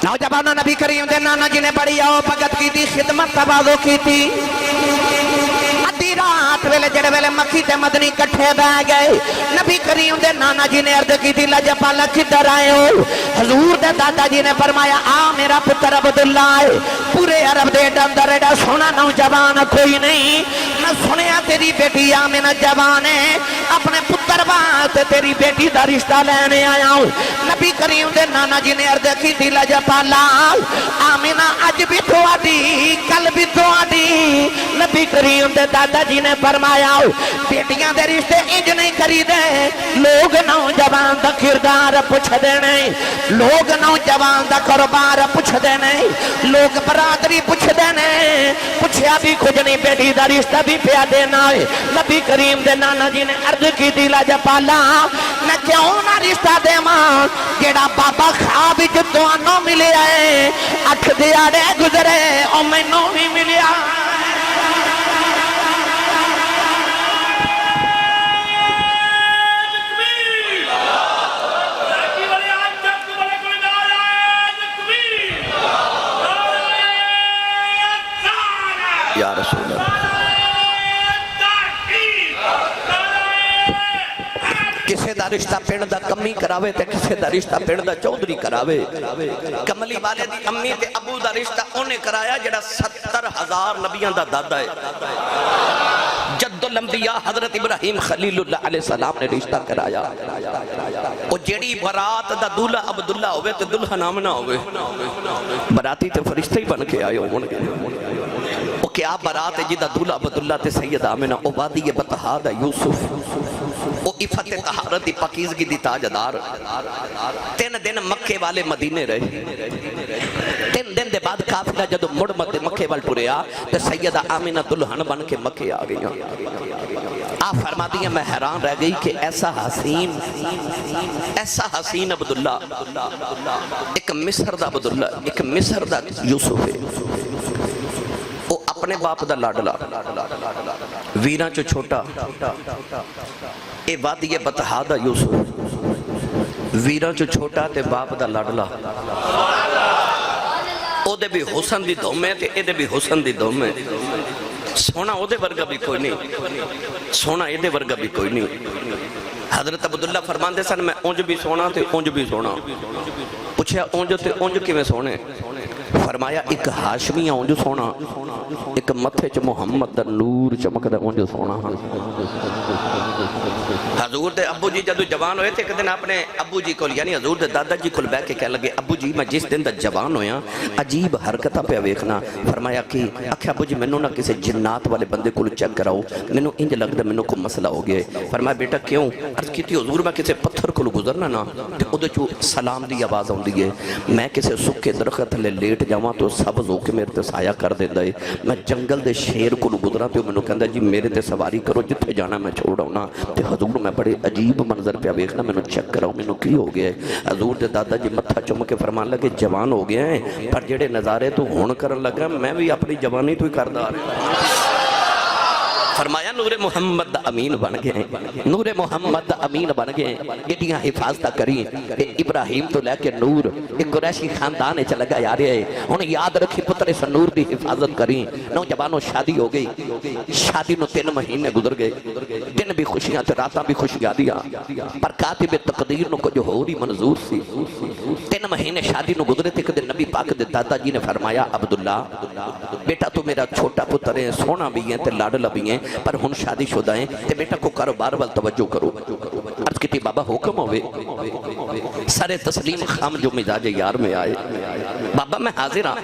نوجوانوں نبی کریم دے نانا جی نے بڑی آؤ بھگت کی تھی خدمت تواضع کی تھی رات ویلے جڑے ویلے مکی تے مدنی کٹھے بہ گئے نبی کریم دے نانا جی نے عرض کی تھی لجپالا کدھر آئے ہو حضور دے دادا جی نے فرمایا آ میرا پتر عبداللہ ہے پورے عرب دے اندر ایڈا سونا نوجوان کوئی نہیں میں سنیا تیری بیٹی آمینہ جوان ہے اپنے پتر بات تیری بیٹی دا رشتہ لینے آیا ہوں نبی کریم دے نانا جی نے عرض کی تھی لجپالا آمینہ اج بھی تو آدھی کل بھی تو آدھی نبی کریم دے دادا جی نے فرمایا بیٹیاں دے رشتے انج نہیں کری دے لوگ نوجوان دا کردار پوچھ دے نہیں لوگ نوجوان دا کاروبار پوچھ دے نہیں لوگ برادری پوچھ دے نہیں پوچھیا بھی کچھ نہیں بیٹی دا رشتہ بھی پیا دینا ہے نبی کریم دے نانا جی نے عرض کی دی لجپالا میں کیوں نہ رشتہ دے ماں جیڑا بابا خواب جتوانوں ملے آئے اٹھ دیاڑے گزرے او میں نو بھی ملے آئے یا رسول اللہ کسے دا رشتہ پینڈ دا کمی کراوے تے کسے دا رشتہ پینڈ دا چودری کراوے کملی والے دی امی تے ابو دا رشتہ انہیں کرایا جڑا 70,000 نبیان دا دادا ہے جد الانبیاء حضرت ابراہیم خلیل اللہ علیہ السلام نے رشتہ کرایا وہ جیڑی برات دا دولہ عبداللہ ہوئے تے دلہ نام نہ ہوئے براتی تے فرشتے ہی بن کے آئے ہوں کیا برات ہے جدہ دولہ عبداللہ تے سید آمینہ او وادی بطحا دا یوسف او عفت طہارت دی پاکیزگی دی تاجدار 3 دن مکے والے مدینے رہے 3 دن دے بعد کافلہ جدو مڑ مکے وال ٹوریا تے سیدہ آمینہ دلہن بن کے مکے آ گئی آپ فرما دیا میں حیران رہ گئی کہ ایسا حسین عبداللہ ایک مصر دا عبداللہ ایک مصر دا یوسف ہے اپنے باپ دا لاڈلا ویران چو چھوٹا اے وادی بطحا دا یوسف ویران چو چھوٹا تے باپ دا لاڈلا او دے بھی حسن دی دومے تے اے دے بھی حسن دی دومے سونا او دے ورگا بھی کوئی نہیں سونا اے دے ورگا بھی کوئی نہیں حضرت عبداللہ فرمان دے سن میں اونج بھی سونا تے اونج بھی سونا پوچھیا اونج تے اونج کی میں سونے فرمایا ایک ہاشمی اونج سونا ایک متھے چ محمد دا نور چمک دا اونج سونا حضور دے ابو جی جدو جوان ہوئے تھے ایک دن اپنے ابو جی کو یعنی حضور دے دادا جی کو بیٹھ کے کہنے لگے ابو جی میں جس دن دا جوان ہویا عجیب حرکتہ پہ ویکھنا فرمایا کہ اکھے ابو جی منو نہ کسی جنات والے بندے کو چیک کراؤ منو انج لگدا منو کو مسئلہ ہو گیا فرمایا بیٹا کیوں عرض کیتی حضور میں کسی پتھر کو گزرنا نا تے اودے چوں سلام دی آواز ہوندی ہے میں کسی سکے درخت لے لیٹ جاواں تو سبز ہو کے میرے تے سایہ کر دیندا ہے میں جنگل دے شیر کو گزراں تے منو کہندا جی میرے تے سواری کرو جتھے جانا میں چھوڑاؤں نا تے حضور میں بڑے عجیب منظر پہ ویکھنا میں نے چیک کراؤ میں نے کی ہو گیا ہے حضور دے دادا جی متھا چم کے فرمان لگے جوان ہو گئے ہیں پر جڑے نظارے تو ہون کرن لگا میں بھی اپنی جوانی تو ہی کردا رہا فرمایا نور محمد دا امین بن گئے نور محمد دا امین بن گئے ایڈیاں حفاظتہ کریں ابراہیم تو لے کے نور ایک قریشی خاندان ہے چلا گیا یار ہے انہیں یاد رکھی پتر اس نور دی حفاظت کریں نوجوانوں شادی ہو گئی شادی نو 3 مہینے گزر گئے دن بھی خوشیاں تھے راتاں بھی خوشیاں دیا پر کاتب تقدیر نو کو جو ہو رہی منظور سی 3 مہینے شادی نو گزرے تھے کہ نبی پاک دے دادا جی نے فرمایا عبداللہ بیٹا تو میرا چھوٹا پتر ہے سونا بھی ہیں تے لاڈلا بھی ہیں پر ہن شادی شدہ ہیں تے بیٹا کو کاروبار وال توجہ کرو عرض کی تھی بابا حکم ہوئے سر تسلیم خام جو مزاج یار میں آئے بابا میں حاضر ہاں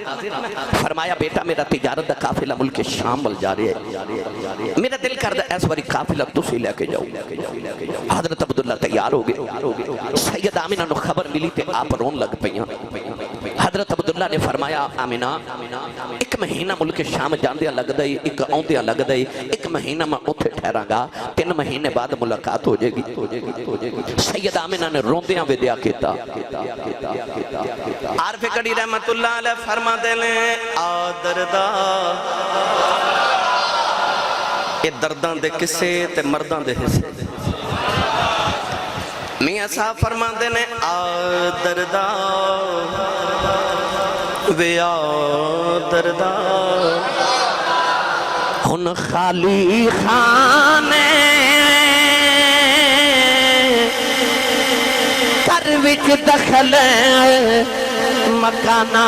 فرمایا بیٹا میرا تجارت دا قافلہ ملک شام وال جا رہے ہے میرا دل کردہ ایس واری قافلہ تسی لے کے جاؤ حضرت عبداللہ تیار ہو گئے سید آمینہ نو خبر ملی تے آپ رون لگ پئیاں حضرت عبداللہ نے فرمایا آمینہ 1 مہینہ ملک شام جاندیاں لگ دائی 1 آندیاں لگ دائی 1 مہینہ میں اتھے ٹھہرا گا 3 مہینے بعد ملاقات ہو جائے گی سید آمینہ نے روندیاں ودیا کیتا عارف کڑی رحمت اللہ علیہ فرما دے لیں آدردہ اے دردان دے کسے تے مردان دے حصے میاں صاحب فرما دے لیں آدردہ ویا دردا ہن خالی خانے کر وچ دخل مکانا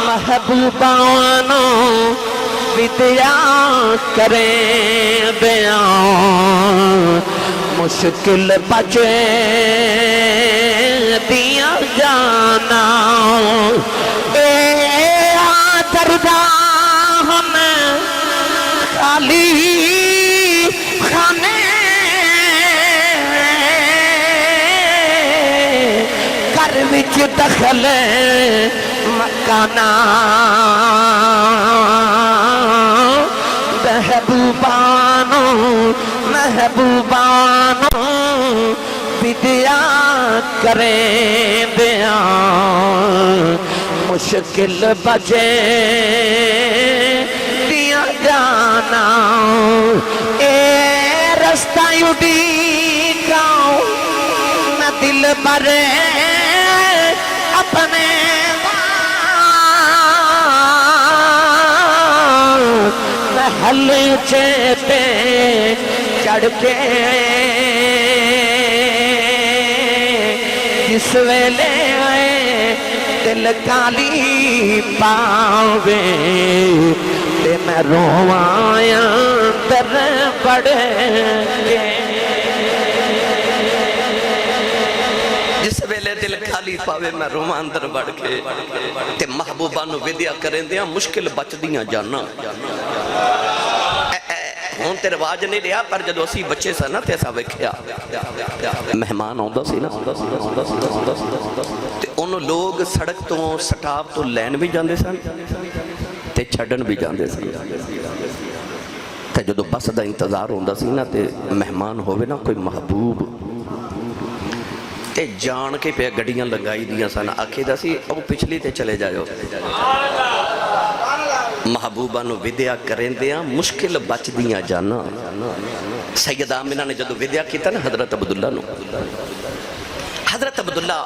محبوبانوں ودیا کریں بیان مشکل بچے دیا جانا اے دردہ ہم خالی خانے کر وچ دخل مکانا محبوبانوں ودیا کریں بیان مشکل بجے دیا جانا اے رستہ اڈیکاؤں میں دل برے اپنے محل چیتے چڑھ کے جس ویلے دل کالی پاوے تے میں رواں در بڑے جس ویلے دل کھالی پاوے میں رواں اندر بڑھ کے تے محبوبہ نو ودیا کریں دیاں مشکل بچ دیاں جانا ہون تے رواج نہیں رہا پر جدو اسی بچے سا نا تے ایسا وکھیا مہمان ہوندہ سی نا تے انہوں لوگ سڑک تو سٹاپ تو لین بھی جاندے سن تے چھڑن بھی جاندے سن تے جدو بس دا انتظار ہوندہ سی نا تے مہمان ہوئے نا کوئی محبوب تے جان کے پہ گڑیاں لگائی دیا سن آکھے دا سی او پچھلی تے چلے جاؤ محبوبہ نو ودیا کریں دیا مشکل بچ دیا جانا سیدہ آمینہ نے جدو ودیا کیتا نا حضرت عبداللہ نو حضرت عبداللہ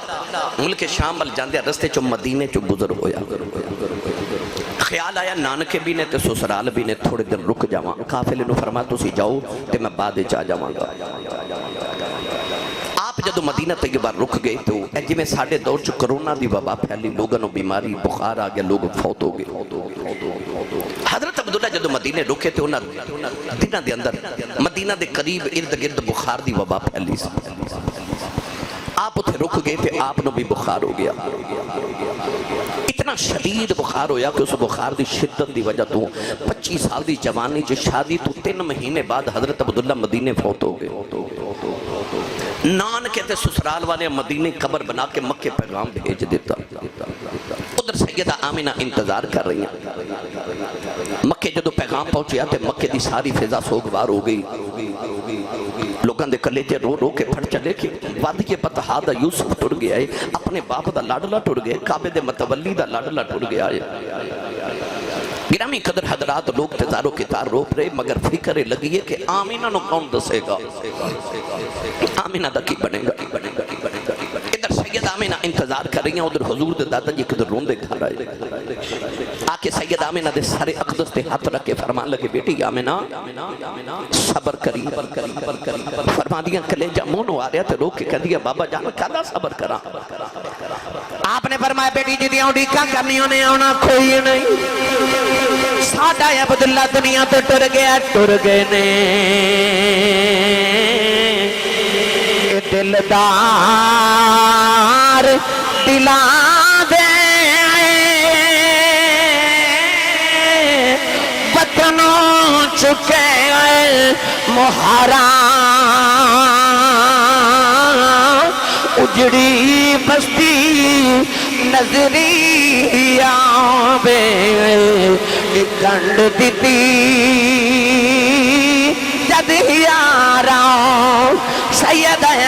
ملک شام ال جاندے رستے چو مدینے چو گزر ہویا خیال آیا نانکے بھی نے تے سسرال بھی نے تھوڑے دن رک جاواں قافلے نو فرما تو سی جاؤ تے میں بعد چا جاواں گا آپ جدو مدینہ طیبہ رک گئے تو جی میں ساڑھے دور چو کرونا دی وبا پھیلی لوگوں بیماری بخار آگیا لوگ فوت ہو گئے حضرت عبداللہ جدو مدینہ رکے تھے انہاں دنہ دے اندر مدینہ دے قریب ارد گرد بخار دی وبا پھیلی سی آپ اتھے رک گئے تھے آپ نو بھی بخار ہو گیا اتنا شدید بخار ہویا کہ اس بخار دی شدت دی وجہ تو 25 سال دی جوانی جو شادی تو 3 مہینے بعد حضرت عبداللہ مدینہ فوت ہو گئے نان کہتے سسرال والے مدینہ قبر بنا کے مکہ پیغام بھیج دیتا ادھر سیدہ آمینہ انتظار کر رہی ہیں مکہ جدو پیغام پہنچیا تے مکہ دی ساری فضا سوگوار ہو گئی لوگاں دے کلیجے رو رو کے پھڑ چلے کہ وادی کے پتہ دا یوسف ٹر گیا ہے اپنے باپ دا لاڈلہ ٹر گیا کعبے دے متولی دا لاڈلہ ٹر گیا ہے گرامی قدر حضرات لوگ تزارو کتار روپ رہے مگر فکر لگی ہے کہ آمینہ نو کون دسے گا آمینہ دا کی بنے گا ادھر سید آمینہ انتظار کر رہی ہیں ادھر حضور دے دادا جی قدر روندے گھر آئے آکے سید آمینہ دے سارے اقدس دے ہاتھ رکھ کے فرمان لگے بیٹی آمینہ صبر کری فرما دیا کلیجہ مونو آ رہا تے روک کے کہہ دیا بابا جانا کہا صبر کرا آپ نے فرمایا بیٹی جی دیاں اڈیکاں کرنیوں نے آنا کوئی نہیں ساڑھا عبداللہ دنیا تو ٹر گئے نے دلدار دلا دے وطنوں چکے محرام اجڑی بستی نظری آوے کنڈ دیتی جد یاراں سید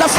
10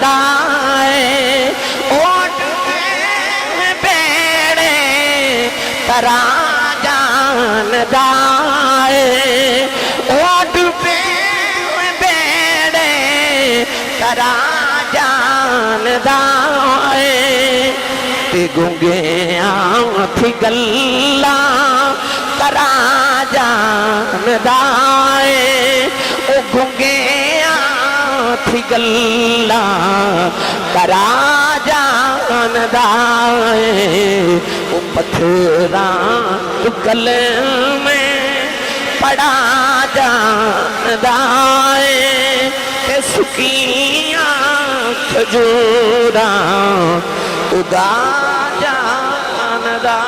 دائے اوٹ بیڑے ترا جان دائے اوٹ بیڑے ترا جان دائے تے گنگے آنکھ گلہ ترا جان دائے او گنگے آنکھ گلہ ترا جان دائے او پتھران گل میں پڑا جان دائے کہ سکیاں کھجوراں اگا جان دائے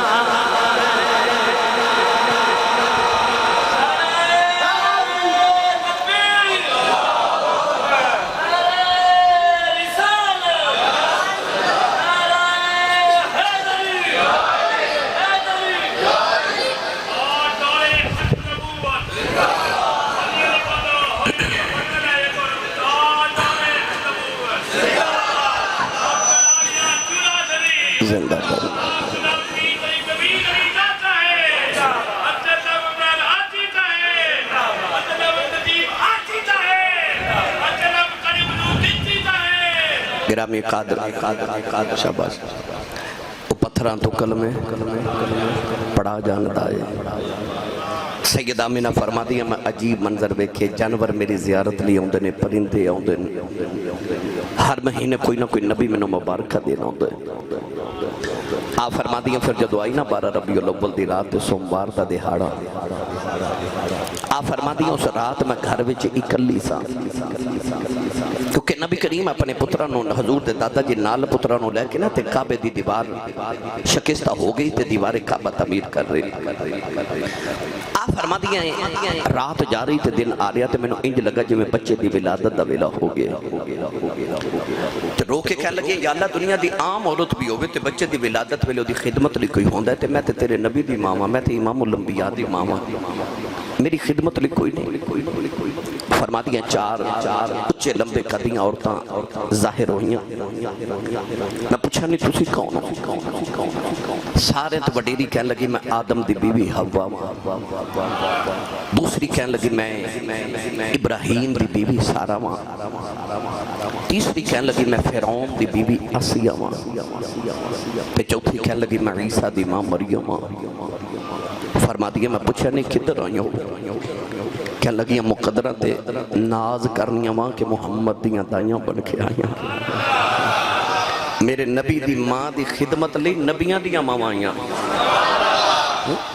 زندہ باد گرامی قادر شاباش وہ پتھران تو کلمے پڑا جانتا ہے سید آمینہ فرما دیا میں عجیب منظر بیکھے جانور میری زیارت لی ہوندے نے پرندے ہوندے نے ہر مہینے کوئی نہ کوئی نبی میں مبارکہ دینا ہوندے آپ فرما دیا پھر جدو آئی نا 12 ربیع الاول دی رات سوموار دا دہاڑا آپ فرما دیا اس رات میں گھر وچ اکلی سا کیونکہ نبی کریم اپنے پترانوں حضور دے دادا جی نال پترانوں لے کے نا تے کعبے دی دیوار شکستہ ہو گئی تے دیوار کعبہ تعمیر کر رہی آپ فرما دیا ہیں رات جا رہی تے دن آ رہا تے میں نے انج لگا جو میں بچے دی ولادت دا ویلا ہو گیا تے رو کے کہہ لگے یا اللہ دنیا دی عام عورت بھی ہوئے تے بچے دی ولادت ویلے دی خدمت لی کوئی ہوندہ ہے تے میں تے تیرے نبی دی ماما میں تے امام الانبیاء دی ماما میری خدمت لی کوئی نہیں فرما دیا چار اچھے لمبے قدیاں عورتاں ظاہر ہوئیاں میں پوچھا نہیں تُسی کون ہو سارے تو وڈیری کہنے لگی میں آدم دی بیوی حوا دوسری کہنے لگی میں ابراہیم دی بیوی سارا تیسری کہنے لگی میں فرعون دی بیوی آسیہ پھر چوتھی کہنے لگی میں عیسیٰ دی ماں مریم فرما دیا میں پوچھا نہیں کدھر آئی ہوں کہنے لگیاں مقدرہ تے ناز کرنیاں ماں کہ محمد دیاں دائیاں بن کے آئیاں میرے نبی دی ماں دی خدمت لی نبیاں دیاں ماں آئیاں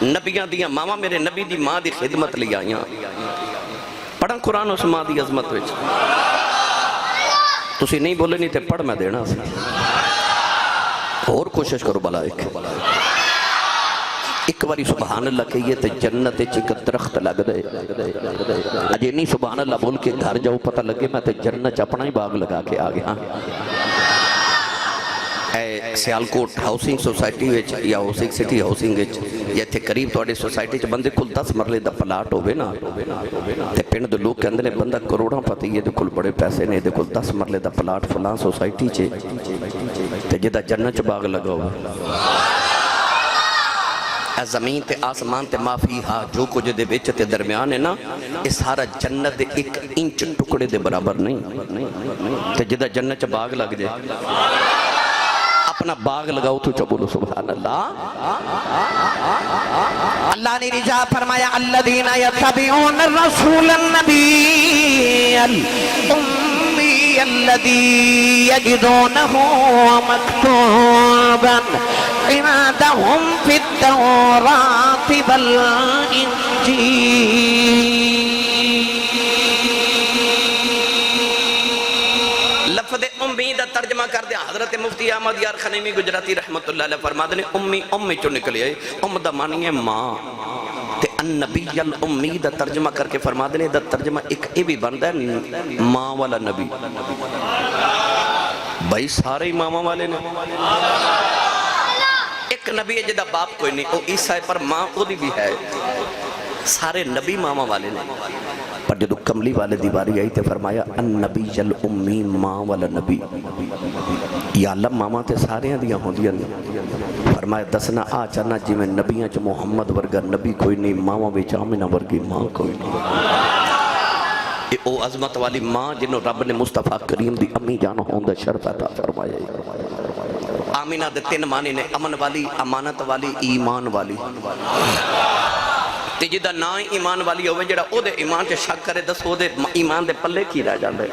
نبیاں دیاں ماں میرے نبی دی ماں دی خدمت لی آئیاں پڑھاں قرآن اس ماں دی عظمت وچ تسی نہیں بولے نہیں تے پڑھ میں دینا سی اور کوشش کرو بلا ایک باری سبحان اللہ کہیے تے جنت ایک درخت لگ دے اجے نہیں سبحان اللہ بول کے گھر جاؤ پتہ لگے میں تے جنت اپنا ہی باغ لگا کے آ گیا اے سیالکوٹ ہاؤسنگ سوسائٹی وچ یا ہاؤسنگ سٹی ہاؤسنگ وچ یا تے قریب تواڈے سوسائٹی چ بندے کول 10 مرلے دا پلاٹ ہوے نا تے پنڈ دے لوگ کہندے نے بندہ کروڑاں پتی ہے دے کول بڑے پیسے نے دے کول 10 مرلے دا پلاٹ فلاں سوسائٹی چ تے جدا جنت چ باغ لگا ہوے زمین تے آسمان تے معافی ہاں جو کچھ دے بیچ تے درمیان ہے نا اس سارا جنت دے 1 انچ ٹکڑے دے برابر نہیں تے جدہ جنت چ باغ لگ جائے اپنا باغ لگاؤ تو چبولو سبحان اللہ اللہ نے رجا فرمایا الذین یتبعون الرسول النبی الأمی الذی یجدونہ مکتوبا عندهم في التوراة والإنجيل لفظ امی دا ترجمہ کر دیا حضرت مفتی احمد یار خنیمی گجراتی رحمت اللہ علیہ فرما دنے امی چو نکلی ہے دا معنی ہے ماں تے النبی الامی دا ترجمہ کر کے فرما دنے دا ترجمہ ایک اے بھی بنتا ہے ماں والا نبی بھائی سارے امامہ والے نے ایک نبی ہے جدہ باپ کوئی نہیں وہ عیسیٰ پر ماں وہ بھی ہے سارے نبی ماما والے نے، پر جدو کملی والے دی باری آئی تے فرمایا ان نبی جل امی ماں والا نبی، یا اللہ ماما تے سارے ہیں دیا ہوں دیا نہیں، فرمایا دسنا آ چانا جی میں نبیاں چ محمد ورگا نبی کوئی نہیں، ماما بے آمنہ ورگی ماں کوئی نہیں۔ او عظمت والی ماں جنہوں رب نے مصطفیٰ کریم دی امی جان ہوندہ شرف عطا فرمایا۔ آمینہ دے تین معنی نے، امن والی، امانت والی، ایمان والی۔ تے جدہ نہ ایمان والی ہوئے جڑا او دے ایمان چے شک کرے دس او دے ایمان دے پلے کی رہ جاندے،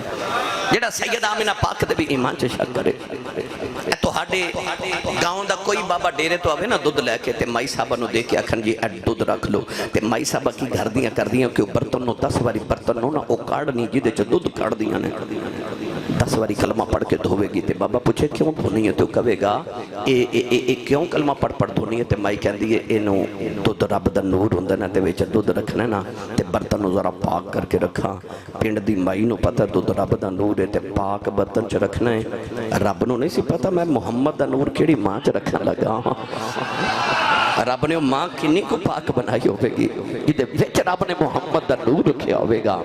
جڑا سید آمینہ پاک دے بھی ایمان چے شک کرے۔ تو ہاڑے گاؤں دا کوئی بابا ڈیرے تو آوے نا دودھ لے کے تے مائی صاحبہ نو دے کے اکھن جی اڈ دودھ رکھ لو، تے مائی صاحبہ کی گھر دیاں کر دیاں کہ برتن نو 10 واری برتن نو نا او کاڑ نہیں جی دے چا دودھ کاڑ دیاں نے 10 واری کلمہ پڑھ کے دھوے گی، تے بابا پوچھے کیوں دھونی ہے؟ تو کہے گا اے کیوں کلمہ پڑھ دھونی ہے؟ تے مائی کہن دیئے اے نو دودھ رب دا نور ہوندہ نا تے ویچا دودھ رکھنا نا تے برتن نو ذرا پاک کر کے رکھا، پینڈ دی مائی نو پتہ دودھ رب دا نور ہے تے پاک برتن چ رکھنا ہے، رب نو نہیں سی پتہ میں محمد دا نور کیڑی ماں چ رکھنا لگا، رب نے ماں کنی کو پاک بنائی ہوئے گی جدے وچ رب نے محمد دا نور رکھیا ہوئے گا۔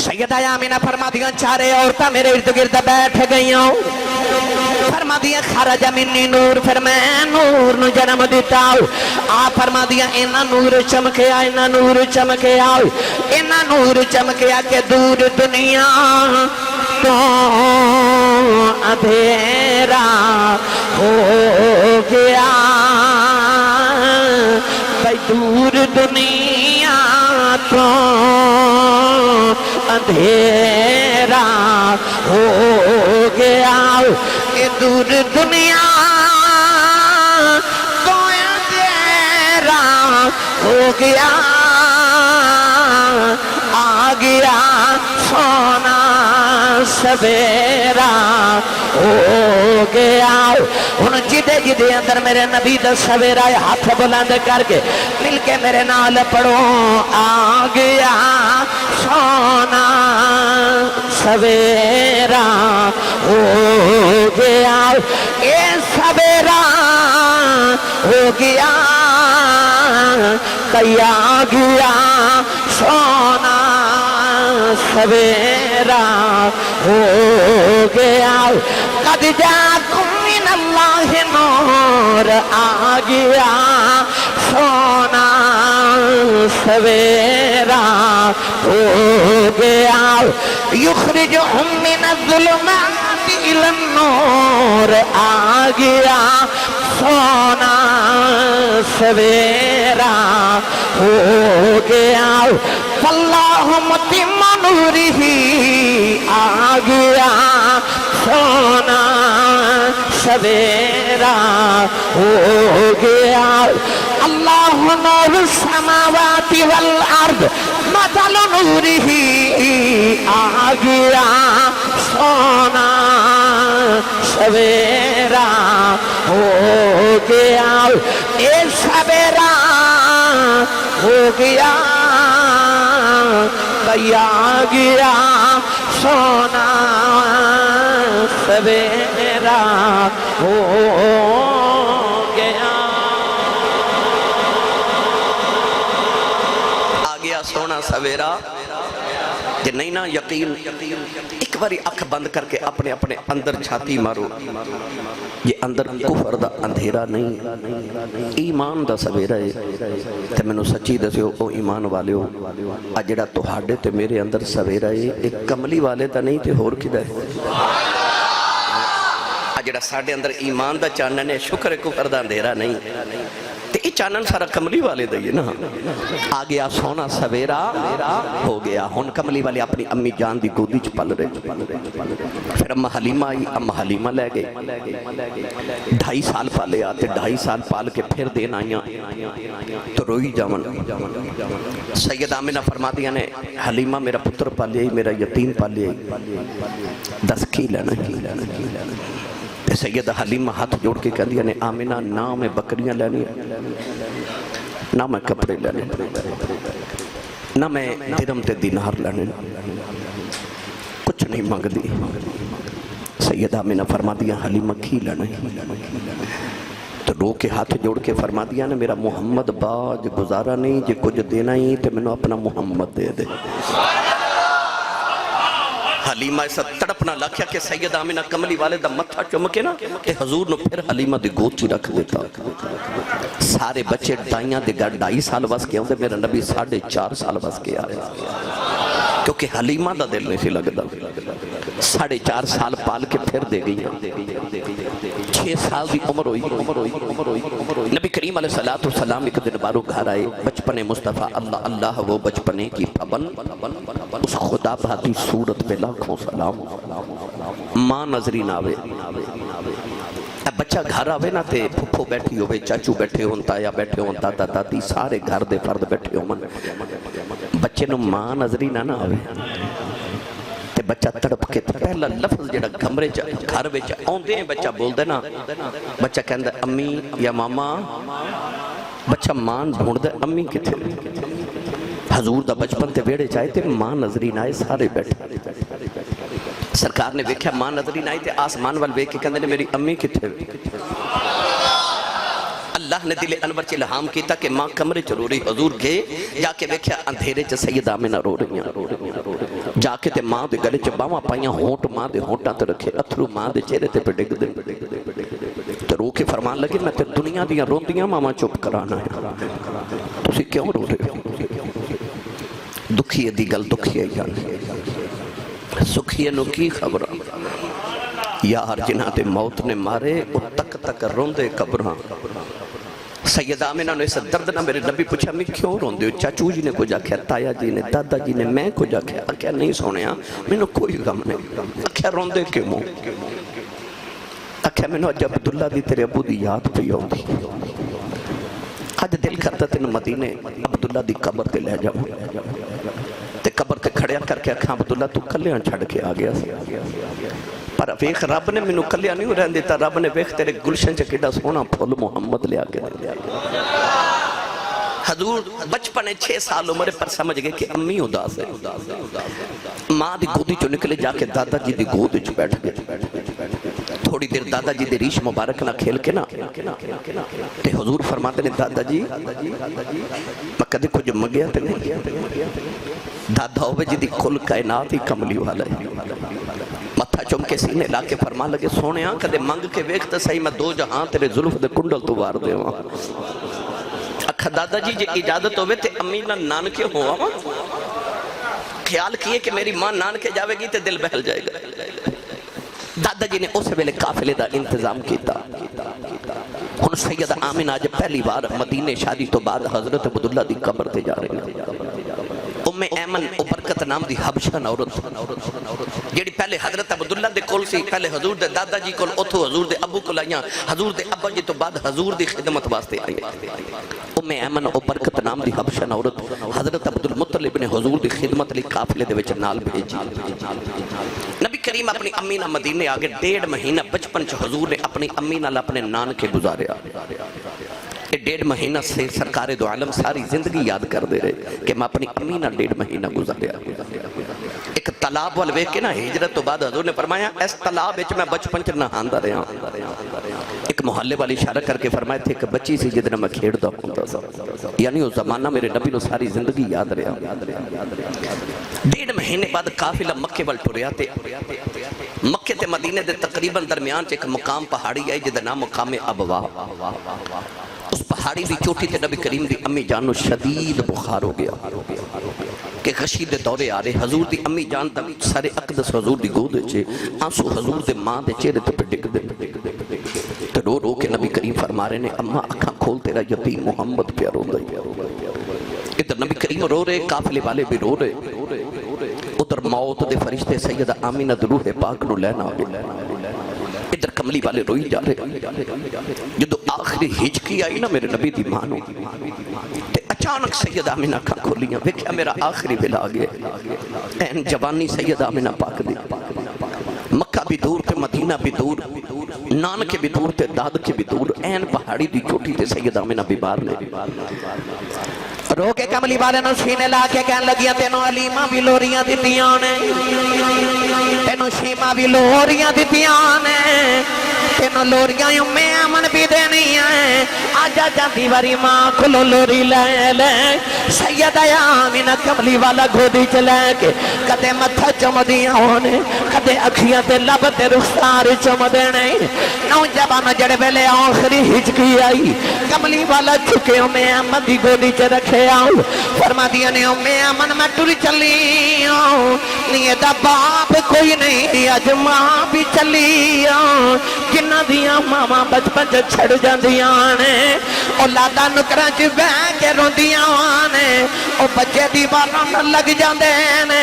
سیدہ آمینہ فرما دیا چارے عورتہ میرے ارد گرد بیٹھ گئی ہوں، فرما دیا خرج منی نور، پھر میں نور نو جنم دیتا ہوں، آپ فرما دیا اینا نور چمکیا، اینا نور چمکیا، اینا نور چمکیا کہ دور دنیا تو اندھیرا ہو گیا، بھائی دور دنیا تو اندھیرا ہو گیا، کہ دور دنیا تو اندھیرا ہو گیا، آ گیا سونا سویرا ہو گیا۔ ان جدے جدے اندر میرے نبی دا سویرا ہاتھ بلند کر کے مل کے میرے نال پڑھو، آ گیا سونا سویرا ہو گیا، اے سویرا ہو گیا، کیا گیا سونا سویرا ہو گیا، قد جاکم من اللہ نور، آ گیا سونا سویرا ہو گیا، یخرجہم من الظلمات الی النور، آ گیا سونا سویرا ہو گیا، فاللہ متم نورہ، آ گیا سونا سویرا ہو گیا، اللہ نور السماوات والارض مثل نورہ، آ گیا سونا سویرا ہو گیا، اے سویرا ہو گیا، کیا گیا سونا سویرا ہو گیا، آ گیا سونا سویرا۔ کہ نہیں نا یقین، ایک باری اکھ بند کر کے اپنے اپنے اندر چھاتی مارو، یہ اندر کفر دا اندھیرا نہیں، ایمان دا سویرا ہے، تے میں نو سچی دسیو او ایمان والے ہو، اجڑا تو ہاڑے تے میرے اندر سویرا ہے، ایک کملی والے دا نہیں تے ہور کدہ ہے، اجڑا ساڑے اندر ایمان دا چانن ہے، شکر کفر دا اندھیرا نہیں، تے یہ چانن سارا کملی والے دئیے نا، آ گیا سونا سویرا ہو گیا۔ ہن کملی والے اپنی امی جان دی گودی چ پل رہے، پھر امہ حلیمہ آئی، امہ حلیمہ لے گئے، 2.5 سال پالے آتے، 2.5 سال پال کے پھر دین آئیاں تو روئی جاون، سید آمینہ فرما دیا نے حلیمہ میرا پتر پالے آئی، میرا یتیم پالے آئی، 10 کی لینا، سیدہ حلیمہ ہاتھ جوڑ کے کہہ دیا نے آمینہ نہ میں بکریاں لینی، نہ میں کپڑے لینے، نہ میں درم تے دینار لینے، کچھ نہیں مانگ دی۔ سیدہ آمینہ فرما دیا حلیمہ کھی لینے، تو رو کے ہاتھ جوڑ کے فرما دیا نا میرا محمد باج گزارا نہیں جے کچھ دینا ہی تو میں نے اپنا محمد دے دے حلیمہ ایسا تڑپنا لکھیا کہ سید آمینہ کملی والے دا متھا چمکے نا کہ حضور نو پھر حلیمہ دی گوچی رکھ دیتا سارے بچے ڈائیاں دے گھر 2.5 سال بس کے ہوندے میرا نبی 4.5 سال بس کے آ رہے کیونکہ حلیمہ دا دل نہیں سی لگتا 4.5 سال پال کے پھر دے گئی 6 سال دی عمر ہوئی نبی کریم علیہ السلام ایک دن بارو گھر آئے بچپنے مصطفیٰ اللہ اللہ وہ بچپنے کی پابند اس خدا بہتی صورت پہ لاکھوں سلام ماں نظری ناوے بچہ گھر آوے نا تے پھپھو بیٹھی ہوئے چاچو بیٹھے ہونتا یا بیٹھے ہونتا دادی سارے گھر دے فرد بیٹھے ہوں بچے نو ماں نظری نہ آوے تے بچہ تڑپ کے پہلا لفظ جڑا کمرے گھر وچ اوندے ہیں بچہ بول دے نا بچہ کہندا امی یا ماما بچہ ماں ڈھونڈ دے امی کتھے حضور دا بچپن تے ویڑے چاہے تے ماں نظری نہ آئے سارے بیٹھے سرکار نے ویکھیا ماں نظری نہ آئی تے آسمان وال ویکھ کے کہندے نے میری امی کتھے اللہ نے دل انور چ الہام کیتا کہ ماں کمرے چ رو رہی حضور گئے جا کے ویکھیا اندھیرے چ سیدہ آمنہ رو رہی ہیں جا کے تے ماں دے گلے چ باواں پائیاں ہونٹ ماں دے ہونٹاں تے رکھے اتھرو ماں دے چہرے تے پہ ڈگ دے تے رو کے فرمان لگے میں تے دنیا دیاں روندیاں ماما چپ کرانا ہے تسی کیوں رو رہے ہو دکھیے دی گل دکھیے جان سکھیے نو کی خبر یار جنہاں تے موت نے مارے وہ تک تک روندے قبراں سید آمنہ نے اس درد نہ میرے نبی پوچھا میں کیوں روندے ہو چاچو جی نے کچھ آکھیا تایا جی نے دادا جی نے میں کچھ آکھیا آکھیا نہیں سونیا میں نے کوئی غم نہیں آکھیا روندے کیوں آکھیا میں نے اج عبداللہ دی تیرے ابو دی یاد پہ ہوندی آج دل کرتا تین مدینے عبداللہ دی قبر تے لے جاؤں تے قبر تے کھڑیا کر کے آکھاں عبداللہ تو کلیاں چھڑ کے آگیا پر ویخ رب نے منو کلیاں نہیں رہن دیتا رب نے ویخ تیرے گلشن چا کیڑا سونا پھول محمد لے آگے حضور بچپنے 6 سال عمرے پر سمجھ گئے کہ امی اداس ہے ماں دی گودی چو نکلے جا کے دادا جی دی گودی چو بیٹھ گئے تھوڑی دیر دادا جی دی ریش مبارک نہ کھیل کے نا تے حضور فرماتے نے دادا جی میں کدے کچھ مگیا تے نہیں دادا ہوئے جی دی کل کائنات ہی کملی والا ہے متھا چم کے سینے لا کے فرما لگے سونے ہاں کدے منگ کے ویکھتا صحیح میں 2 جہاں تیرے ظلف دے کنڈل تو وار دے وہاں اکھا دادا جی جے اجازت ہوئے تے امی نہ نانکے ہوا خیال کیے کہ میری ماں نانکے جاوے گی تے دل بہل جائے گا دادا جی نے اس ویلے قافلے دا انتظام کیتا ہن سید آمنہ آج پہلی بار مدینے شادی تو بعد حضرت عبداللہ دی قبر تے جا رہے ہیں ام ایمن او برکت نام دی حبشہ عورت جیڑی پہلے حضرت عبداللہ دے کول سی پہلے حضور دے دادا جی کول اتھو حضور دے ابو کول آئیاں حضور دے ابا جی تو بعد حضور دی خدمت واسطے آئیاں ام ایمن او برکت نام دی حبشہ عورت حضرت عبدالمطلب نے حضور دی خدمت لی قافلے دے وچ نال بھیجی نبی کریم اپنی امی نہ مدینے آگے 1.5 مہینہ بچپن چ حضور نے اپنی امی نال اپنے نان کے گزاریا 1.5 مہینہ سے سرکار دو عالم ساری زندگی یاد کر دے رہے کہ میں اپنی امی نہ 1.5 مہینہ گزاریا ایک تالاب والوے کے نا ہجرت تو بعد حضور نے فرمایا اس تالاب وچ میں بچپن چ نہاندا رہا ایک محلے والی اشارہ کر کے فرمایا تھے ایک بچی سی جدن میں کھیڑدا ہوندا سا یعنی اس زمانہ میرے نبی نو ساری زندگی یاد رہا 1.5 مہینے بعد قافلہ مکے وال ٹریا تے مکے تے مدینے دے تقریباً درمیان چ ایک مقام پہاڑی آئی جدا نام مقام ابوا اس پہاڑی دی چوٹی تے نبی کریم دی امی جانو شدید بخار ہو گیا کہ غشید دورے آ رہے حضور دی امی جان دا سر اقدس حضور دی گود چھے آنسو حضور دے ماں دے چہرے تے پہ ڈگ دے تو رو رو کے نبی کریم فرما رہے نے اماں اکھاں کھول تیرا یتیم محمد پہ رو دے ادھر نبی کریم رو رہے قافلے والے بھی رو رہے ادھر موت دے فرشتے سیدہ آمینہ روح پاک نو لینا ادھر کملی والے روئی جا رہے جدو آخری ہجکی آئی نا میرے نبی دی مانو تے اچانک سید آمینہ کھا کھولیاں ویکھیا میرا آخری بلا گیا این جوانی سید آمینہ پاک دی مکہ بھی دور تے مدینہ بھی دور نان کے بھی دور تے داد کے بھی دور این پہاڑی دی چوٹی تے سید آمینہ بیمار نے رو کے کملی والے نو سینے لا کے کہن لگیاں تینوں علیمہ بھی لوریاں دیتیاں نے تینوں شیمہ بھی لوریاں دیتیاں نے تینوں لوریاں ام ایمن بھی دینی ہیں آجا جاندی واری ماں کھلو لوری لے لے سیدہ آمینہ کملی والا گھودی چلے کے کدے متھا چم دیاں ہونے کدے اکھیاں تے لب تے رخسار چم دینے نوجوان جڑے ویلے آخری ہچکی آئی کملی والا چکے ام ایمن دی گھودی چ رکھے آؤ فرما دیا نے ام ایمن میں ٹر چلی آؤ نیے دا باپ کوئی نہیں اج ماں بھی چلی آؤ جنہ دیا ماما بچپن چ چھڑ جاندیاں نے اولادا نکراں چ بہ کے روندیاں نے او بچے دیواراں نال لگ جاندے نے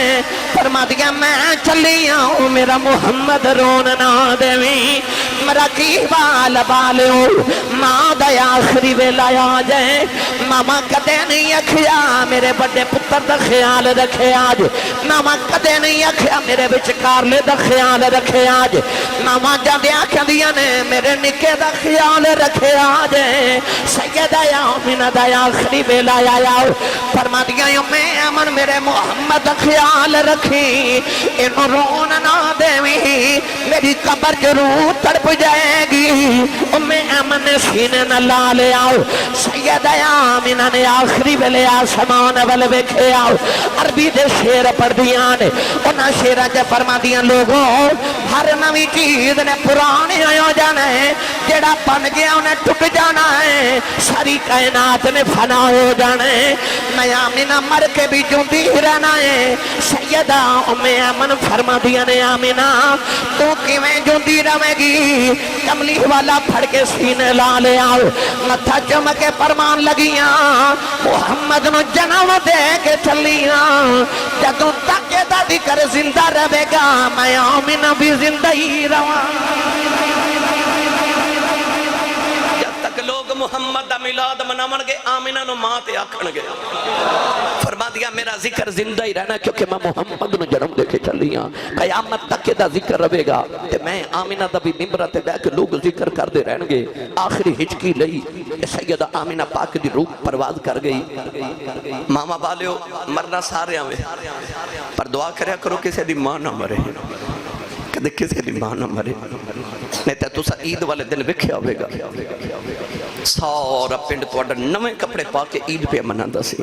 فرما دیا میں چلی آؤں میرا محمد رون نہ دیویں میرا کی بال بالو ماں دا آخری ویلا آ جائے ماما کدے نہیں اکھیا میرے بڑے پتر دا خیال رکھے آج ماما کدے نہیں اکھیا میرے وچکارلے دا خیال رکھے آج ماما جاندے آکھیاں دیاں نے میرے نکے دا خیال رکھے آج سیدہ آمینہ دا آخری ویلا آیا فرما دیا میں امن میرے محمد دا خیال رکھی انہوں رون نہ دیویں میری قبر ضرور تڑپ جائے گی امن نے سینے نہ لا لے آؤ سیدہ آمینہ نے آخری ویلے آسمان والے ویکھے آؤ عربی دے شیر پڑھ دیاں نے انہاں شیرہ جے فرما دیاں لوگوں ہر نوی چیز نے پرانے آیا جانا ہے جڑا بن گیا انہیں ٹک جانا ہے ساری کائنات نے فنا ہو جانا ہے میں آمینہ مر کے بھی جوندی رہنا ہے سیدہ ام ایمن فرما دیا نے آمینہ تو کیویں جوندی رہے گی کملی والا پھڑ کے سینے لا لے آؤ متھا چمکے فرمان لگیاں محمد نو جنم دے کے چلیاں جدوں تک دا ذکر زندہ رہے گا میں آمینہ بھی زندہ ہی رہاں جب تک لوگ محمد دا میلاد مناون گے آمینہ نو ماں تے آکھن گے فرما دیا میرا ذکر زندہ ہی رہنا کیونکہ میں محمد نو جنم دے کے چلی ہاں قیامت تک دا ذکر رہے گا تے میں آمینہ دا بھی ممبرہ تے بیٹھ کے لوگ ذکر کر دے رہن گے آخری ہچکی لئی سیدہ آمینہ پاک دی روح پرواز کر گئی ماما بالیو مرنا سارے آوے پر دعا کریا کرو کسے دی ماں نہ مرے کدے کسے دی ماں نہ مرے نہیں تے تسا عید والے دن وکھیا ہوئے گا سارا پنڈ توڑا نویں کپڑے پا کے عید پہ مناندہ سی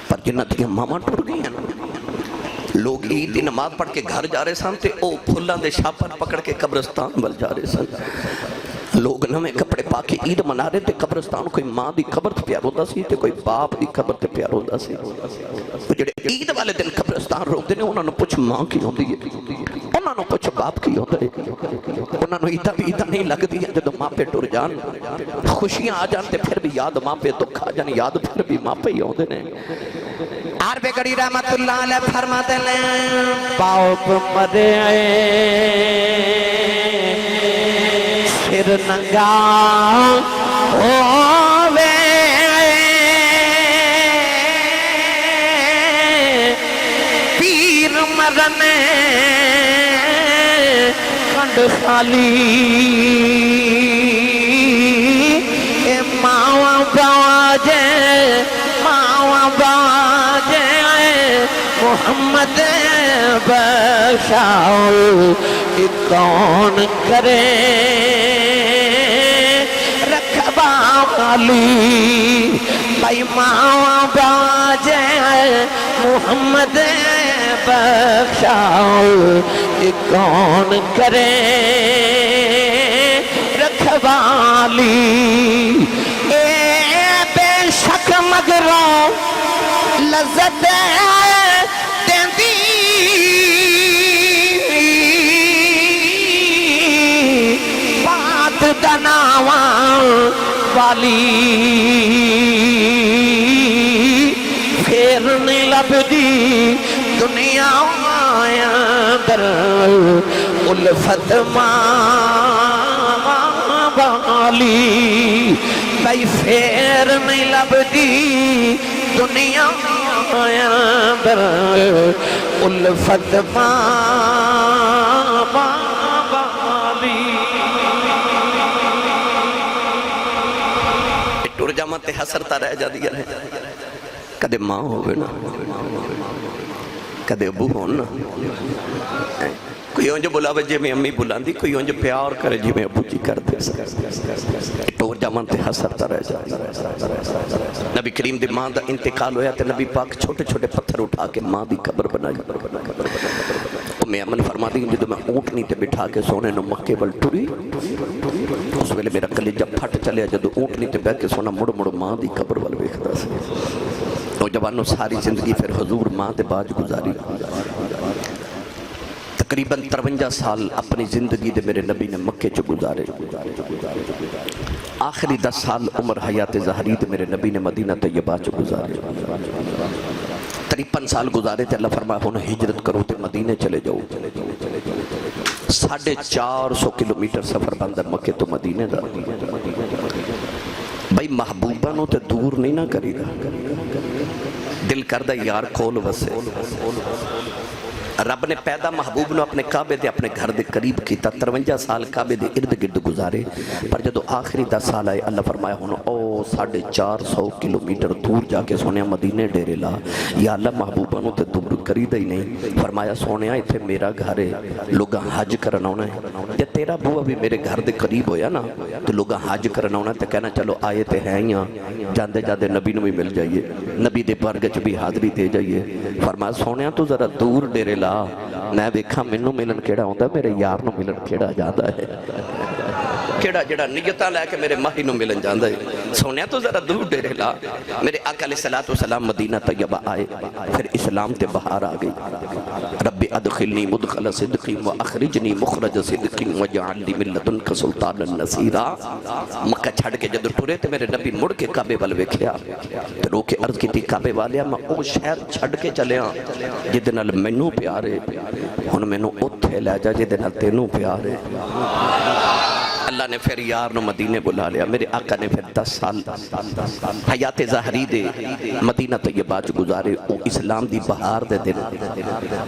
پر جنہ دیا ماما ٹور گئی ہیں لوگ عید دی نماز پڑھ کے گھر جا رہے سن تے او پھلان دے شاپر پکڑ کے قبرستان بل جا رہے سن لوگ نویں کپڑے پا کے عید منا رہے تے قبرستان کوئی ماں دی قبر تے پیار ہوتا سی تے کوئی باپ دی قبر تے پیار ہوتا سی جڑے عید والے دن قبرستان روک دینے انہوں نے پوچھ ماں کی ہوندی ہے انہوں نے پوچھ باپ کی ہوندی ہے انہوں نے عیدہ بھی عیدہ نہیں لگ دیا جدو ماں پہ ٹور جان خوشیاں آ جانتے پھر بھی یاد ماں پہ دکھ آ جان یاد پھر بھی ماں پہ ہی ہوندے نے عرب گڑی رحمت اللہ علیہ فرماتے لیں پاؤ پہ مرے سر ننگا ہووے پیر مرنے کنڈ خالی اے ماں باجے محمد بخشاؤ کون کرے رکھوالی بھائی ماں باجے محمد بخشاؤ کون کرے رکھوالی اے بے شک مگروں لذت دیندی بات دناواں والی پھر نہیں لبدی دنیا اندر الفت ماں والی بھائی پھر نہیں لبدی دنیا اندر الفت ماں والی ٹور جامت حسرتا رہ جا دیا رہے کدے ماں ہوئے نا کدے ابو ہون نا کوئی اونج بلاوے جی میں امی بلاندی کوئی اونج پیار کرے جی میں ابو جی کر دے ٹور جامن تے حسرتا رہ جائے نبی کریم دی ماں دا انتقال ہویا تے نبی پاک چھوٹے چھوٹے پتھر اٹھا کے ماں دی قبر بنائی میں امن فرما دی جدو میں اونٹنی تے بٹھا کے سونے نو مکے بل ٹوری اس ویلے میرا کلیجہ پھٹ چلیا جدو اونٹنی تے بیٹھ کے سونا مڑ مڑ ماں دی قبر بل ویکھدا سی نوجوانوں ساری زندگی پھر حضور ماں دے باج گزاری تقریباً 53 سال اپنی زندگی دے میرے نبی نے مکے چ گزارے آخری 10 سال عمر حیات ظاہری دے میرے نبی نے مدینہ طیبہ چ گزارے 53 سال گزارے تے اللہ فرمایا ہن ہجرت کرو تے مدینے چلے جاؤ 450 کلومیٹر سفر بندر مکے تو مدینے دا بھائی محبوبہ نو تے دور نہیں نہ کری دا دل کردہ یار کھول وسے رب نے پیدا محبوب نو اپنے کعبے دے اپنے گھر دے قریب کیتا 53 سال کعبے دے ارد گرد گزارے پر جدو آخری 10 سال آئے اللہ فرمایا ہن او 450 کلومیٹر دور جا کے سونیا مدینے ڈیرے لا یا اللہ محبوبہ نو تے دور کری دا ہی نہیں فرمایا سونیا ایتھے میرا گھر ہے لوگاں حج کرنا ہونا ہے تے تیرا بوا بھی میرے گھر دے قریب ہویا نا تو لوگاں حج کرنا ہونا تے کہنا چلو آئے تے ہیں یہاں جاندے جاندے نبی نو بھی مل جائیے نبی دے بارگاہ چ بھی حاضری دے جائیے فرمایا سونیا تو ذرا دور ڈیرے لا میں دیکھا منو ملن کیڑا ہوندہ میرے یار نو ملن کیڑا جاندہ ہے کیڑا جڑا نیتاں لے کے میرے ماہی نو ملن جاندہ ہے سونیا تو ذرا دور ڈیرے لا میرے آقا علیہ السلام مدینہ طیبہ آئے پھر اسلام تے بہار آ گئی رب ادخلنی مدخل صدقی و اخرجنی مخرج صدقی وجعل لی من لدنک سلطانا نصیرا مکہ چھڑ کے جدر ٹرے تے میرے نبی مڑ کے کعبے وال ویکھیا تے رو کے عرض کیتی کعبے والیا میں او شہر چھڑ کے چلیا جدے نال مینوں پیارے ہن مینوں اوتھے لے جا جدے نال تینوں پیارے اللہ نے پھر یار نو مدینے بلا لیا میرے آقا نے پھر 10 سال حیات ظاہری دے مدینہ طیبہ چ گزارے او اسلام دی بہار دے دن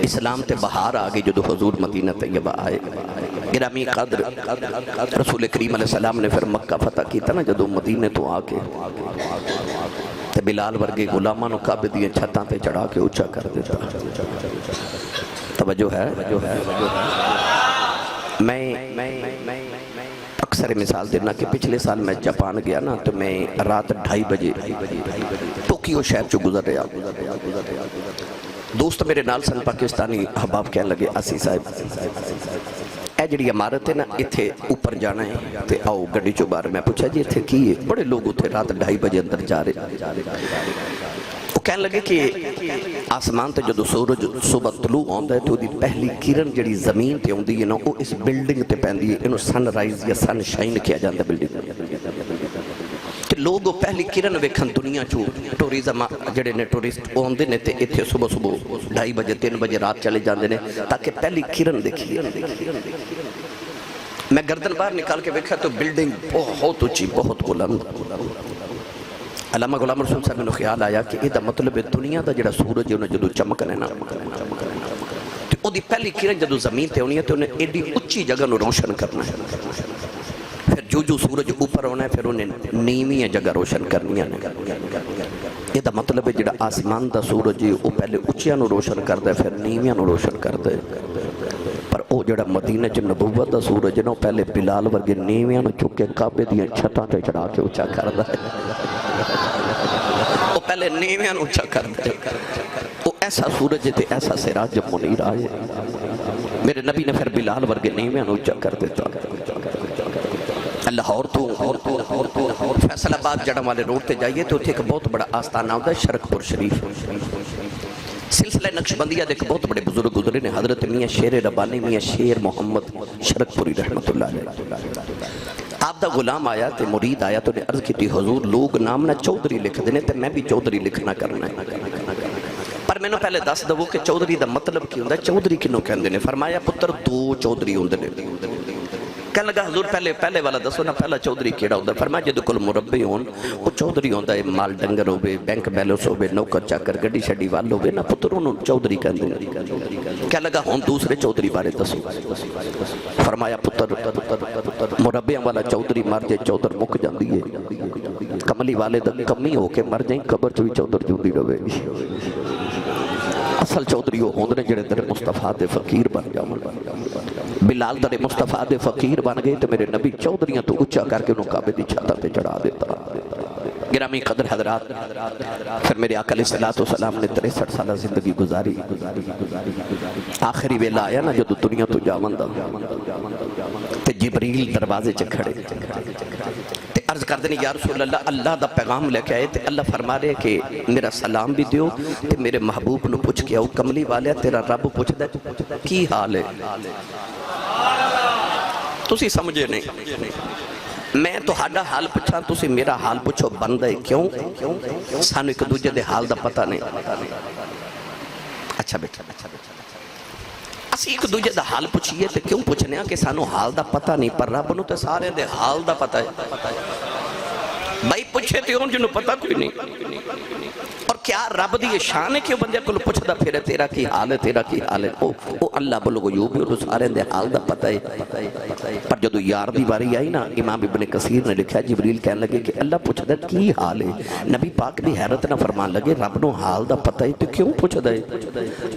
اسلام تے بہار آگے جدو حضور مدینہ طیبہ آئے گرامی قدر رسول کریم علیہ السلام نے پھر مکہ فتح کیتا نا جدو مدینے تو آکے تے بلال ورگے غلامانو کعبے دیے چھتاں تے چڑھا کے اونچا کر دیتا توجہ ہے میں اکثر مثال دینا کہ پچھلے سال میں جاپان گیا نا تو میں رات 2:30 بجے ٹوکیو شہر چو گزر رہا دوست میرے نال سن پاکستانی احباب کہنے لگے آسی صاحب اے جڑی عمارت ہے نا اتھے اوپر جانا ہے تے آؤ گڑی چو بار میں پوچھا جی اتھے کی ہے بڑے لوگ اتھے رات 2:30 بجے اندر جا رہے وہ کہنے لگے کہ آسمان تے جدو سورج صبح طلوع ہوندہ ہے تو دی پہلی کرن جڑی زمین تے ہوندی ہے نا وہ اس بلڈنگ تے پہندی ہے انہوں سن رائز یا سن شائن کیا جاندہ بلڈنگ کہ لوگ پہلی کرن ویکھن دنیا چو ٹوریزم جڑے نے ٹورسٹ ہوندے نے تے اتھے صبح 2:30 بجے 3 بجے رات چلے جاندے نے تاکہ پہلی کرن دیکھی میں گردن باہر نکال کے ویکھا تو بلڈنگ بہت اونچی بہت بلند علامہ غلام رسول صاحب نے خیال آیا کہ یہ دا مطلب ہے دنیا دا جڑا سورج ہے انہیں جدو چمکنے نا تو او دی پہلی کرن جدو زمین تے ہونی ہے تو انہیں ایڈی اچھی جگہ نو روشن کرنا ہے پھر جو سورج اوپر ہونا ہے پھر انہیں نیمی جگہ روشن کرنی ہے یہ دا مطلب ہے جڑا آسمان دا سورج ہے وہ پہلے اچھیاں نو روشن کر دے پھر نیمیاں نو روشن کر دے پر او جڑا مدینہ چ نبوت دا سورج ہے نا پہلے بلال ورگے نیمیاں نو چکے کعبے دیاں چھتاں تے چڑھا کے اونچا کر دے وہ پہلے نیویاں اونچا کر دے وہ ایسا سورج تے ایسا سراج جب منیر آئے میرے نبی نے پھر بلال ورگے نیویاں اونچا کر دیتا لاہور تو فیصل آباد جڑا والے روڈ تے جائیے تو ایک بہت بڑا آستانہ ہوتا ہے شرک پور شریف سلسلہ نقشبندیہ دیکھ بہت بڑے بزرگ گزرے نے حضرت میاں شیر ربانی میاں شیر محمد شرک پوری رحمت اللہ علیہ آپ دا غلام آیا تے مرید آیا تو نے عرض کی تھی حضور لوگ نام نہ چودری لکھ دینے تے میں بھی چودری لکھنا کرنا ہے پر میں نے پہلے دس دو کہ چودری دا مطلب کی ہوندہ چودری کنوں کہندے نے فرمایا پتر 2 چودری ہوندے نے کہنے لگا حضور پہلے والا دسو نا پہلا چودری کیڑا ہوندہ فرمایا جدو کل مربی ہون وہ چودری ہوندہ ہے مال ڈنگر ہوئے بینک بیلنس ہوئے نوکر چاکر گڑی شڑی وال ہوئے نا پتر انہوں چودری کہندے نے کہنے لگا ہون دوسرے چودری بارے دسو فرمایا پتر مربیاں والا چودری مار جے چودر مک جاندی ہے کملی والے دا کمی ہو کے مر جائیں قبر چوی چودر جوندی رہے گی اصل چودری وہ ہوندے نے جڑے در مصطفیٰ دے فقیر بن جاون بلال در مصطفیٰ دے فقیر بن گئے تو میرے نبی چودریاں تو اچھا کر کے انہوں کعبے دی چھتا تے چڑھا دیتا گرامی قدر حضرات پھر میرے آقا علیہ السلام نے 63 سالہ زندگی گزاری آخری ویلا آیا نا جو دنیا تو جاون دا تے جبریل دروازے چ کھڑے تے عرض کر دیں یا رسول اللہ اللہ دا پیغام لے کے آئے تے اللہ فرما رہے کہ میرا سلام بھی دیو تے میرے محبوب نو پوچھ کے آؤ کملی والے تیرا رب پوچھ دے کی حال ہے تسی سمجھے نہیں میں تو ہاڈا حال پوچھا تسی میرا حال پوچھو بندہ ہے کیوں سانو ایک دوجہ دے حال دا پتہ نہیں اچھا بیٹھا اسی ایک دوجہ دا حال پوچھئے تے کیوں پوچھنے ہیں کہ سانو حال دا پتہ نہیں پر رب نو تے سارے دے حال دا پتہ ہے بھائی پوچھے تے ہون جنہوں پتہ کوئی نہیں اور کیا رب دی شان ہے کہ بندے کو پوچھ دا پھر تیرا کی حال ہے تیرا کی حال ہے او اللہ بلو غیوب ہے سارے دے حال دا پتہ ہے پر جدو یار دی باری آئی نا امام ابن کثیر نے لکھا جبریل کہنے لگے کہ اللہ پوچھ دا کی حال ہے نبی پاک دی حیرت نہ فرمان لگے رب نو حال دا پتہ ہے تو کیوں پوچھ دا ہے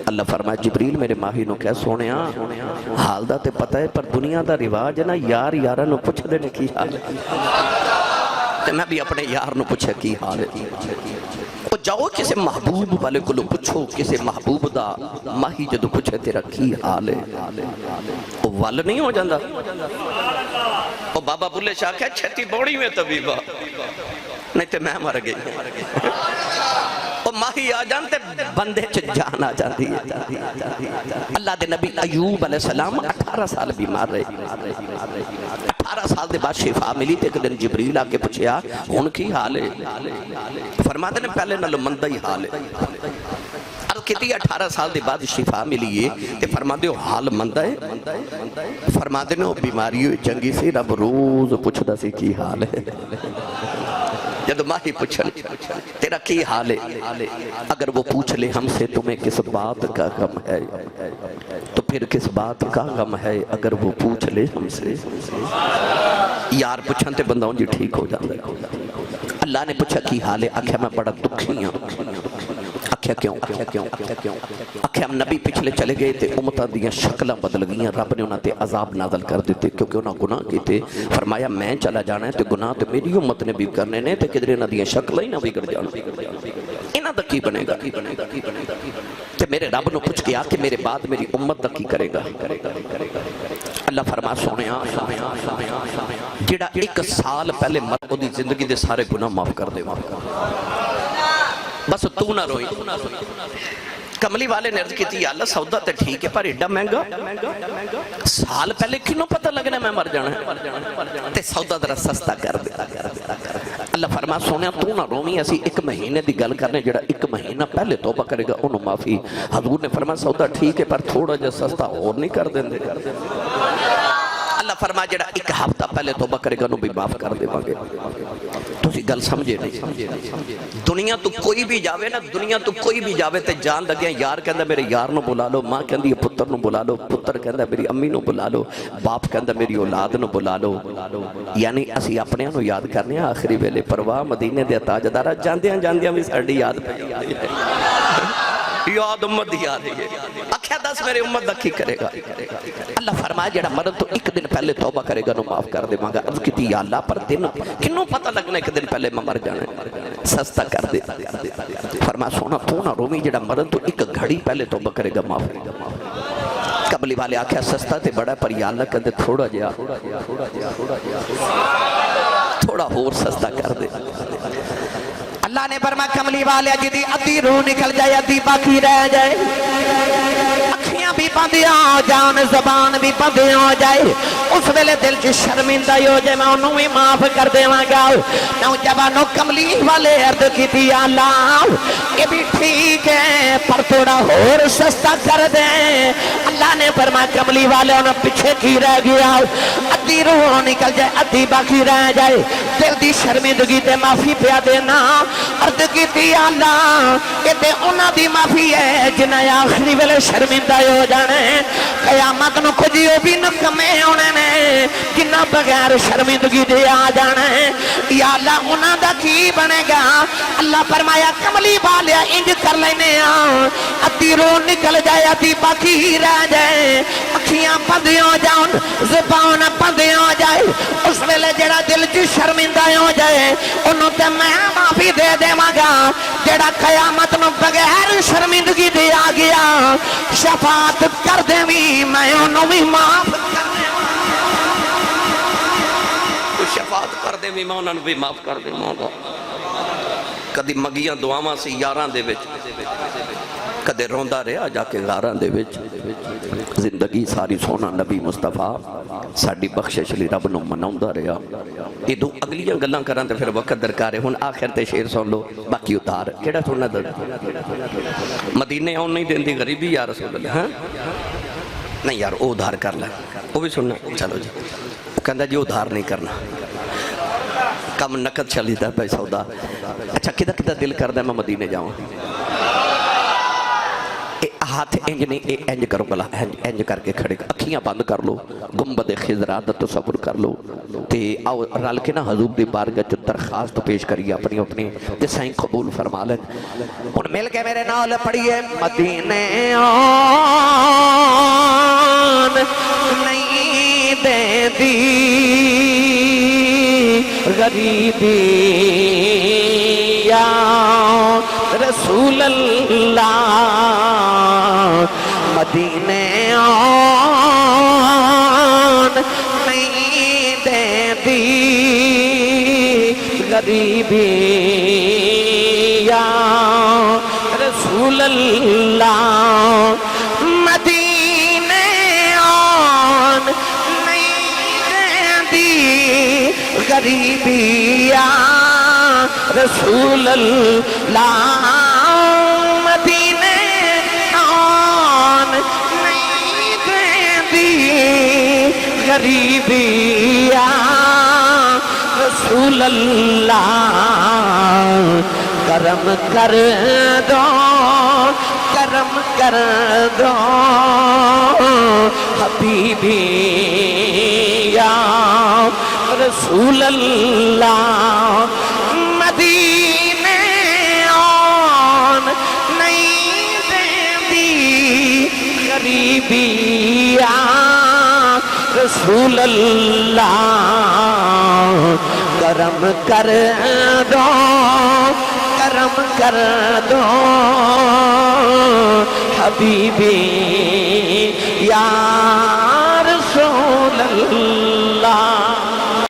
اللہ فرمایا جبریل میرے ماہی نو کہہ سونیا حال دا تے پتہ ہے پر دنیا دا رواج ہے نا یار یارہ نو پوچھ دے نے کی حال ہے تو میں بھی اپنے یار نو پوچھے کی حال ہے وہ جاؤ کسے محبوب والے کو پوچھو کسے محبوب دا ماہی جدو پوچھے تیرا کی حال ہے وہ وال نہیں ہو جاندہ وہ بابا بلے شاہ کہا چھتی بوڑی میں طبیبہ نہیں تے میں مر گئی وہ ماہی آ جانتے بندے چھ جان آ جاندی ہے اللہ دے نبی ایوب علیہ السلام 18 سال بیمار رہے 18 سال دے بعد شفا ملی تے ایک دن جبریل آکے پوچھیا ان کی حال ہے فرماتے نے پہلے نہ مندہ ہی حال ہے ارو کتی 18 سال دے بعد شفا ملی ہے تے فرماتے ہو حال مندہ ہے فرماتے نے بیماری ہوئی چنگی سی رب روز پوچھ دا سی کی حال ہے جب ماہی پوچھن تیرا کی حال ہے اگر وہ پوچھ لے ہم سے تمہیں کس بات کا غم ہے تو پھر کس بات کا غم ہے اگر وہ پوچھ لے ہم سے یار پوچھن تے بندہ جی ٹھیک ہو جاتا ہے اللہ نے پوچھا کی حال ہے آکھیا میں بڑا دکھی ہوں آکھیا کیوں آکھیا ہم نبی پچھلے چلے گئے تے امتہ دیاں شکلہ بدل گئیں رب نے انہاں تے عذاب نازل کر دیتے کیونکہ انہاں گناہ کی تے فرمایا میں چلا جانا ہے تے گناہ تے میری امت نے بھی کرنے نے تے کدرے نہ دیاں شکلہ ہی نہ بگڑ جانا انہاں دا کی بنے گا تے میرے رب نے پوچھ کیا کہ میرے بعد میری امت دا کی کرے گا اللہ فرما سونیا جڑا 1 سال پہلے مر دی زندگی دے سارے گناہ معاف کر دے بس تو نہ روئی کملی والے نے عرض کی تھی یا اللہ سودا تے ٹھیک ہے پر ایڈا مہنگا سال پہلے کینوں پتہ لگنا میں مر جانا ہے تے سودا ذرا سستا کر دے اللہ فرما سونیا تو نہ رومی ایسی 1 مہینے دی گل کرنے جڑا 1 مہینہ پہلے توبہ کرے گا انہوں معافی حضور نے فرما سودا ٹھیک ہے پر تھوڑا جا سستا اور نہیں کر دیں دے اللہ فرما جڑا 1 ہفتہ پہلے توبہ کرے گا انہوں بھی معاف کر دے باگے تو اسی گل سمجھے نہیں دنیا تو کوئی بھی جاوے نا دنیا تو کوئی بھی جاوے تے جان لگے یار کہندہ میرے یار نو بلا لو ماں کہندی ہے پتر نو بلا لو پتر کہندہ میری امی نو بلا لو باپ کہندہ میری اولاد نو بلا لو یعنی اسی اپنے نو یاد کرنے ہیں آخری ویلے پرواہ مدینے دے تاجدارہ جاندیاں بھی ساڑی یاد پہ یاد امت دی یاد ہے اکھیا 10 میرے امت دکھی کرے گا اللہ فرمایا جڑا مرد تو 1 دن پہلے توبہ کرے گا نو معاف کر دے مانگا عرض کیتی یا اللہ پر دن کنوں پتہ لگنا 1 دن پہلے میں مر جانا ہے سستا کر دے فرمایا سونا تو نہ رومی جڑا مرد تو 1 گھڑی پہلے توبہ کرے گا معاف قبلی والے آکھیا سستا تے بڑا پر یا اللہ کہتے تھوڑا جیا تھوڑا ہور سستا کر دے اللہ نے فرمایا کملی والے جدی ادھی روح نکل جائے ادھی باقی رہ جائے اکھیاں بھی بندیاں ہو جان زبان بھی بندیاں ہو جائے اس ویلے دل کی شرمندہ ہو جائے میں انہوں بھی معاف کر دے گا نوجوانوں کملی والے عرض کی تھی اللہ یہ بھی ٹھیک ہے پر تھوڑا اور سستا کر دیں اللہ نے فرمایا کملی والے انہوں پیچھے کی رہ گیا ادھی روح نکل جائے ادھی باقی رہ جائے دل دی شرمندگی تے معافی پیا دینا عرض کی تھی اللہ کہ تے انہاں دی معافی ہے جنہیں آخری ویلے شرمندہ ہو جانے قیامت نو کجیو بھی نکمے ہونے نے جنہ بغیر شرمندگی دے آ جانا ہے یا اللہ انہاں دا کی بنے گا اللہ فرمایا کملی والیا انج کر لینے ادھی روح نکل جائے ادھی باقی رہ جائے اکھیاں بندی ہو جاؤں زبان بندی ہو جائے اس ویلے جڑا دل چ شرمندہ ہو جائے انہوں تے میں معافی دے دیواں گا جڑا قیامت نو بغیر شرمندگی دے آ گیا شفاعت کر دیویں میں انہوں بھی معاف کر دیواں شفاعت کر دیویں میں انہوں بھی معاف کر دیواں گا کدی مگیاں دعاواں سی یاراں دے وچ کدے روندا رہیا جا کے غاراں دے وچ زندگی ساری سونا نبی مصطفیٰ ساڑی بخشش لی رب نو مناؤندا رہیا یہ دو اگلیاں گلاں کران تے پھر وقت درکار ہے ہن آخر تے شعر سن لو باقی اتار کیڑا سننا در مدینے آن نہیں دیندی غریبی یا رسول اللہ ہاں نہیں یار او ادھار کر لے وہ بھی سننا چلو جی کہندا جی ادھار نہیں کرنا کم نقد چلی دا پیسہ دا اچھا کدھا کدھا دل کر دا میں مدینے جاؤں ہاتھ انج نہیں انج کرو گلا انج کر کے کھڑے اکھیاں بند کر لو گنبد خضرا دا تصور کر لو تے آؤ رل کے نا حضور دی بارگاہ جو درخواست پیش کریے اپنی اپنی تے سائیں قبول فرما لیں ان مل کے میرے نال پڑھیے مدینے آن نہیں دے دی غریبی یا رسول اللہ مدینے آن نہیں دے دی غریبی یا رسول اللہ مدینے آن نہیں دے دی غریبی یا رسول اللہ مدینے آن نہیں دے دی غریبی یا رسول اللہ کرم کر دو کرم کر دو حبیبی یا رسول اللہ مدینے آن نہیں دیندی غریبی یا رسول اللہ کرم کر دو کرم کر دو حبیبی یا رسول اللہ